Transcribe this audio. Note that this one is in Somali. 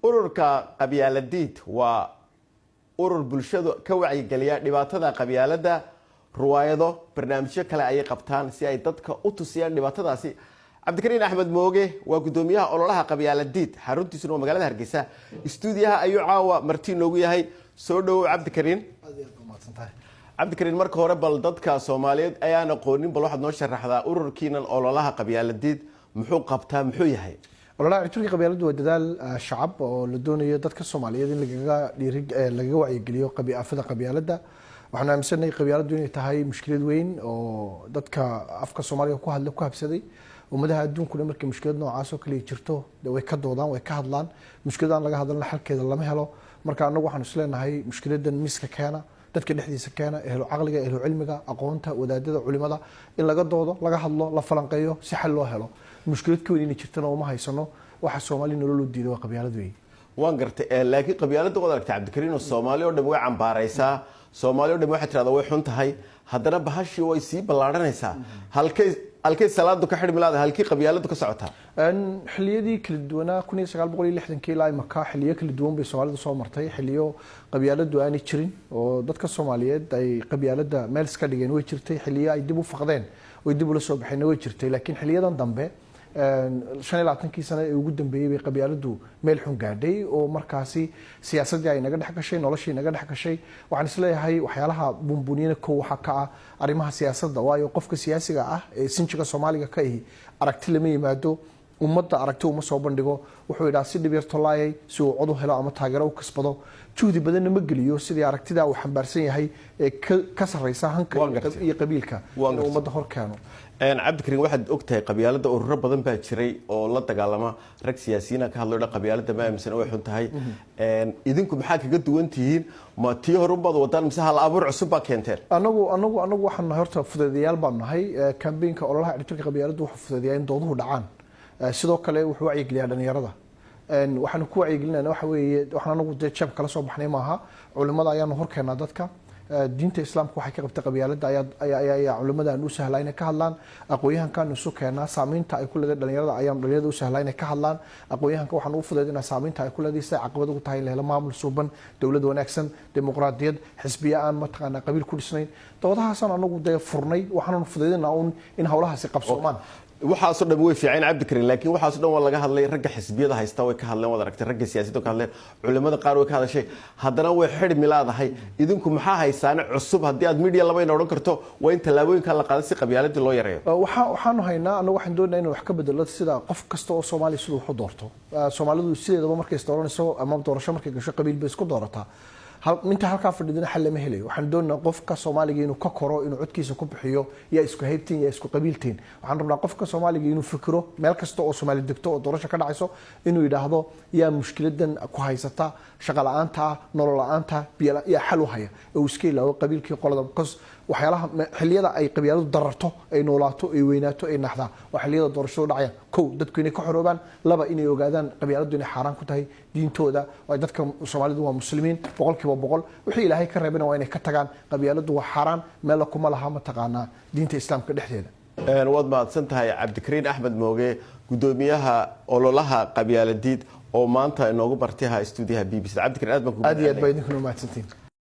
ururka qabyaaladiid waa urur bulshadu ka wacyigeliya dhibaatada qabyaalada ruwaayado barnaamijyo kale ay qabtaan si ay dadka u tusiyaan dhibaatadaasi. cabdikariin axmed mooge waa gudoomiyaha ololaha qabyaaladiid xaruntiisuna magaalada Hargeysa. istuudiyaha ayuu caawa martiin loogu yahay. soo dhaw cabdikariin. cabdikariin marka hore bal dadka Soomaaliyeed ayaan aqoonin bal waxaad noo sharaxdaa ururkiinan ololaha qabyaaladiid muxuu qabtaa muxuu yahay. ololaha ururka qabyaaladu waa dadaal shacab oo la doonayo dadka Soomaaliyeed in laga wacyigeliyo qabyaalada. waxaan aaminsanahay qabyaaladu inay tahay mushkilad weyn oo dadka afka Soomaaliga ku hadla ku habsaday. ummadaha adduunkuna markay mushkilad noocaas oo kale jirto way ka doodaan way ka hadlaan mushkiladan laga hadalna xalkeeda lama helo. marka anagu waxaan isleenahay mushkiladan miska keena dadka dhexdiisa keena ehlo caqliga ehlo cilmiga aqoonta wadaadada culimada in laga doodo laga hadlo la falanqeeyo si xal loo helo. mushkilad ka weyn inay jirtana uma haysano waxa Soomaali nolol u diiday waa qabyaalad weyn. waan gartay laakiin qabyaalada wada aragtay cabdikariin oo Soomaali oo dhan way cambaaraysaa. Soomaali oo dhan waxay tiraahdaa way xun tahay haddana bahashii way sii ballaaranaysaa. halkay salaadu ka xidhmilaada halkii qabyaaladu ka socotaa xilliyadii kala duwanaa 1960 ilaa imaka xilliyo kala duwan bay Soomaalidu soo martay xilliyo qabyaaladu aanay jirin oo dadka Soomaaliyeed ay qabyaalada meel iska dhigeen way jirtay xilliyo ay dib u faqdeen oo dib u la soo baxeen way jirtay laakiin xilliyadan dambe 25 sano ee ugu dambeeyay bay qabyaaladu meel xun gaadhay oo markaasi siyaasadii ay naga dhex gashay noloshii naga dhex gashay. waxaan isleeyahay waxyaalaha buunbuuniyana ko waxa ka ah arrimaha siyaasadda waayo qofka siyaasiga ah ee sinjiga Soomaaliga ka yahay aragti lama yimaado ummadda aragti uma soo bandhigo wuxuu yiraahdaa si dhib yar tolaayay si uu cod u helo ama taageero u kasbado juhdi badan ma geliyo sidii aragtida uu xambaarsan yahay ee ka sareysa hanka iyo qabiilka ummadda hor keeno. cabdikariin waxaad ogtahay qabyaalada ururo badan baa jiray oo la dagaalama rag siyaasiyiin ka hadlay qabyaalada ma aaminsan oo xun tahay. idinku maxaa kaga duwan tihiin ma tii horumad wadaan mise hal abuur cusub baa keenteen. anagu waxaan nahay horta fudeedayaal baan nahay campaignka ololaha ururka qabyaaladu wuxuu fudeeyaa in dooduhu dhacaan sidoo kale wuxuu wacyigeliyaa dhalinyarada. waxaan ku wacyigelinaa waxa weeye waxaan anagu jeeb kala soo baxnay maaha culimada ayaan hor keenaa dadka diinta islaamka waxay ka qabtay qabyaalada ayaa culimada aan u sahlayna ka hadlaan aqooyahankan isu keenaa saameynta ay ku leedahay dhalinyarada ayaan dhalinyarada u sahlayna ka hadlaan aqooyahanka waxaan u fudeedinaa saameynta ay ku leedahay caqabad ugu tahay leelo maamul suuban dawlad wanaagsan dimuqraadiyad xisbiya aan mataqaana qabiil ku dhisnayn doodahaasaan anagu furnay waxaan fudeedinaa in hawlahaasi qabsoomaan. waxaasoo dhan way fiican cabdikariin laakiin waxaasoo dhan waa laga hadlay ragga xisbiyada haysta way ka hadleen wada aragtay ragga siyaasadda ka hadleen culimada qaar way ka hadashay haddana way xidhmi laadahay. idinku maxaa haysaan cusub haddii aad media labayna odhan karto waa in tallaabooyinka la qaaday si qabyaaladii loo yareeyo. waxaanu haynaa anagu waxaan doonaynaa inaan wax ka bedelo sida qof kasta oo Soomaali sidoo wax u doorto. Soomaalidu sideedaba markay dooranayso ama doorasho markay gasho qabiil bay isku doorataa. inta halka fadhidina xal lama helayo waxaan doonaa qofka Soomaaliga inuu ka koro inuu codkiisa ku bixiyo yaa isku haybtiin yaa isku qabiiltiin. waxaan rabnaa qofka Soomaaliga inuu fikiro meel kasta oo Soomaali degto oo doorasho ka dhacayso inuu yiraahdo yaa mushkiladan ku haysata shaqo la'aanta nolol la'aanta yaa xal u haya oo iska ilaawo qabiilkii qolada waxyaalaha xilliyada ay qabyaaladu dararto ay noolaato ay weynaato ay naxda waa xilliyada doorashada dhacaya kow dadku inay ka xoroobaan laba inay ogaadaan qabyaaladu inay xaraan ku tahay diintooda waa dadka Soomaalidu waa muslimiin boqolkiiba boqol wixii Ilaahay ka reebana waa inay ka tagaan qabyaaladu waa xaraan meel kuma laha ma taqaana diinta islaamka dhexdeeda. waad mahadsan tahay cabdikariin axmed mooge gudoomiyaha ololaha qabyaaladiid oo maanta inoogu bartay istuudiyaha BBC. cabdikariin aad baan ku aad iyo aad baan idinku mahadsantiin.